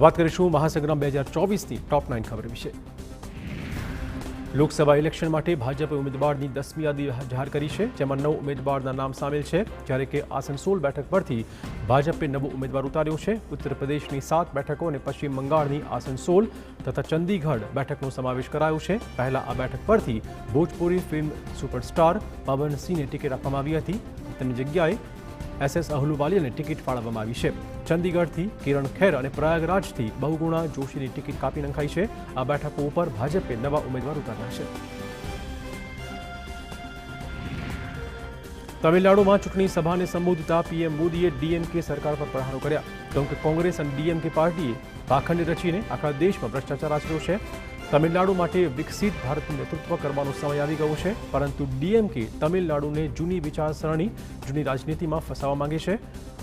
વાત કરીશું મહાસંગ્રામ 2024ની ટોપ 9 ખબર વિશે। લોકસભા ઇલેક્શન માટે ભાજપે ઉમેદવારની 10મી યાદી જાહેર કરી છે, જેમાં 9 ઉમેદવારના નામ સામેલ છે, જ્યારે કે આસનસોલ બેઠક પરથી ભાજપે નવો ઉમેદવાર ઉતાર્યો છે। ઉત્તર પ્રદેશની 7 બેઠકો અને પશ્ચિમ બંગાળની આસનસોલ તથા ચંદીગઢ બેઠકનો સમાવેશ કરાયો છે। પહેલા આ બેઠક પરથી ભોજપુરી ફિલ્મ સુપરસ્ટાર પવન સિંહને ટિકિટ આપવામાં આવી હતી, તેની જગ્યાએ SS અહલુવાલિયાને ટિકિટ ફાળવવામાં આવી છે। ચંદીગઢથી કિરણ ખેર અને પ્રયાગરાજથી બહુગુણા જોશીની ટિકિટ કાપી નંખાઈ છે। આ બેઠકો ઉપર ભાજપે નવા ઉમેદવાર ઉતાર્યા છે। તમિલનાડુમાં ચૂંટણી સભાને સંબોધતા પીએમ મોદીએ ડીએમકે સરકાર પર પ્રહારો કર્યા, કહ્યું કે કોંગ્રેસ અને ડીએમકે પાર્ટીએ પાખંડ રચીને આખા દેશમાં ભ્રષ્ટાચાર આચર્યો છે। તમિલનાડુ માટે વિકસિત ભારતનું નેતૃત્વ કરવાનો સમય આવી ગયો છે, પરંતુ ડીએમકે તમિલનાડુને જૂની વિચારસરણી, જૂની રાજનીતિમાં ફસાવવા માંગે છે।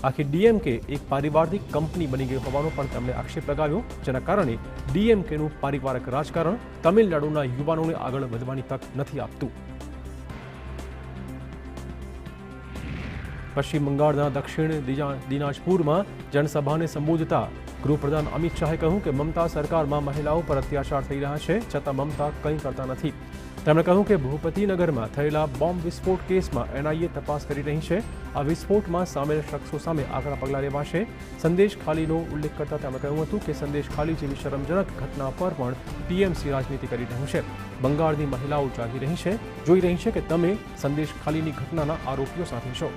આખી ડીએમકે એક પારિવારિક કંપની બની ગઈ હોવાનો પણ તેમણે આક્ષેપ લગાવ્યો, જેના કારણે ડીએમકેનું પારિવારિક રાજકારણ તમિલનાડુના યુવાનોને આગળ વધવાની તક નથી આપતું। પશ્ચિમ બંગાળના દક્ષિણ દિનાજપુરમાં જનસભાને સંબોધતા ગૃહપ્રધાન અમિત શાહે કહ્યું કે મમતા સરકારમાં મહિલાઓ પર અત્યાચાર થઈ રહ્યા છે, છતાં મમતા કંઈ કરતા નથી। તેમણે કહ્યું કે ભૂપતિનગરમાં થયેલા બોમ્બ વિસ્ફોટ કેસમાં એનઆઈએ તપાસ કરી રહી છે। આ વિસ્ફોટમાં સામેલ શખ્સો સામે આગળ પગલાં લેવાશે। સંદેશ ખાલીનો ઉલ્લેખ કરતા તેમણે કહ્યું હતું કે સંદેશ ખાલી જેવી શરમજનક ઘટના પર પણ ટીએમસી રાજનીતિ કરી રહ્યું છે। બંગાળની મહિલાઓ જાગી રહી છે, જોઈ રહી છે કે તમે સંદેશ ખાલીની ઘટનાના આરોપીઓ સાથે છો।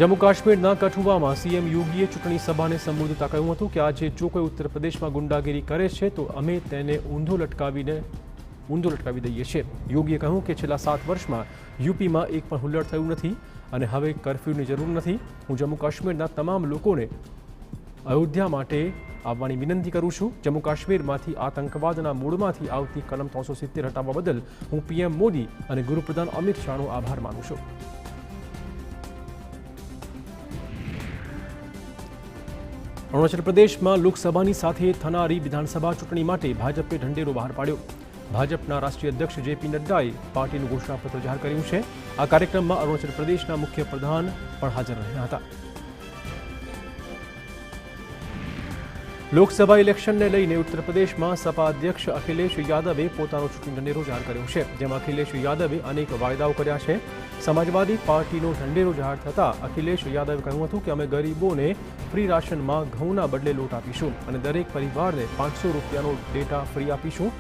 જમ્મુ કાશ્મીરના કઠુઆમાં સીએમ યોગીએ ચૂંટણી સભાને સંબોધતા કહ્યું હતું કે આજે જો કોઈ ઉત્તર પ્રદેશમાં ગુંડાગીરી કરે છે તો અમે તેને ઊંધો લટકાવી દઈએ છીએ। યોગીએ કહ્યું કે છેલ્લા 7 વર્ષમાં યુપીમાં એક પણ હુલ્લડ થયું નથી અને હવે કર્ફ્યુની જરૂર નથી। હું જમ્મુ કાશ્મીરના તમામ લોકોને અયોધ્યા માટે આવવાની વિનંતી કરું છું। જમ્મુ કાશ્મીરમાંથી આતંકવાદના મૂળમાંથી આવતી કલમ 370 હટાવવા બદલ હું પીએમ મોદી અને ગૃહપ્રધાન અમિત શાહનો આભાર માનું છું। અરુણાચલ પ્રદેશમાં લોકસભાની સાથે થનારી વિધાનસભા ચૂંટણી માટે ભાજપે ઢંઢેરો બહાર પાડ્યો। ભાજપના રાષ્ટ્રીય અધ્યક્ષ જેપી નડ્ડાએ પાર્ટીનું ઘોષણાપત્ર જાહેર કર્યું છે। આ કાર્યક્રમમાં અરુણાચલ પ્રદેશના મુખ્ય પ્રધાન પણ હાજર રહ્યા હતા। લોકસભા ઇલેક્શનને લઈને ઉત્તર પ્રદેશમાં સપા અધ્યક્ષ અખિલેશ યાદવે પોતાનો ચૂંટણી ઢંઢેરો જાહેર કર્યો છે, જેમાં અખિલેશ યાદવે અનેક વાયદાઓ કર્યા છે। સમાજવાદી પાર્ટીનો ઢંઢેરો જાહેર થતાં અખિલેશ યાદવે કહ્યું હતું કે અમે ગરીબોને ફ્રી રાશનમાં ઘઉંના બદલે લોટ આપીશું અને દરેક પરિવારને 500 રૂપિયાનો ડેટા ફ્રી આપીશું।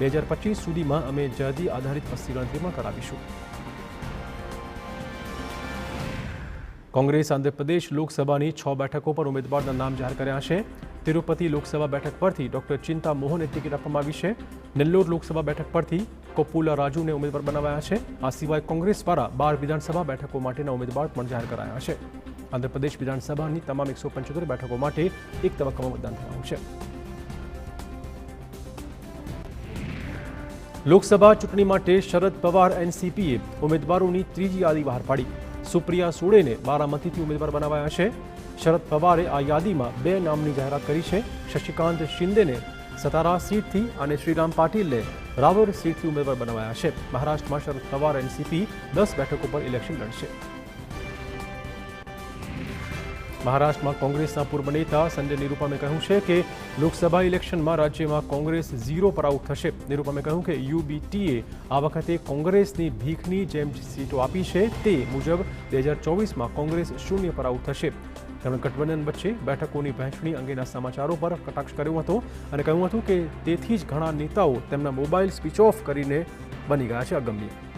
2025 સુધીમાં અમે જાતિ આધારિત વસ્તી ગણતરીમાં કરાવીશું। કોંગ્રેસ આંધ્રપ્રદેશ લોકસભાની 6 બેઠકો પર ઉમેદવારના નામ જાહેર કર્યા છે। તિરુપતિ લોકસભા બેઠક પરથી ડોક્ટર ચિંતા મોહનને ટિકિટ આપવામાં આવી છે। નેલ્લોર લોકસભા બેઠક પરથી કોપ્પુલા રાજુને ઉમેદવાર બનાવાયા છે। આ સિવાય કોંગ્રેસ દ્વારા 12 વિધાનસભા બેઠકો માટેના ઉમેદવાર પણ જાહેર કરાયા છે। આંધ્રપ્રદેશ વિધાનસભાની તમામ 175 બેઠકો માટે એક તબક્કામાં મતદાન થવાનું છે। લોકસભા ચૂંટણી માટે શરદ પવાર એનસીપીએ ઉમેદવારોની ત્રીજી યાદી બહાર પાડી। સુપ્રિયા સુળેને બારામતીથી ઉમેદવાર બનાવાયા છે। શરદ પવારે આ યાદીમાં 2 નામની જાહેરાત કરી છે। શશિકાંત શિંદેને સતારા સીટથી અને શ્રીરામ પાટીલને રાવર સીટથી ઉમેદવાર બનાવાયા છે। મહારાષ્ટ્રમાં શરદ પવાર એનસીપી 10 બેઠકો પર ઇલેક્શન લડશે। મહારાષ્ટ્રમાં કોંગ્રેસના પૂર્વ નેતા સંજય નિરૂપમે કહ્યું છે કે લોકસભા ઇલેક્શનમાં રાજ્યમાં કોંગ્રેસ 0 પર આઉટ થશે। નિરૂપમે કહ્યું કે યુબીટીએ આ વખતે કોંગ્રેસની ભીખની જેમ સીટો આપી છે, તે મુજબ 2024માં કોંગ્રેસ 0 પર આઉટ થશે। તેમણે ગઠબંધન વચ્ચે બેઠકોની વહેંચણી અંગેના સમાચારો પર કટાક્ષ કર્યો હતો અને કહ્યું હતું કે તેથી જ ઘણા નેતાઓ તેમના મોબાઈલ સ્વિચ ઓફ કરીને બની ગયા છે અગમ્ય।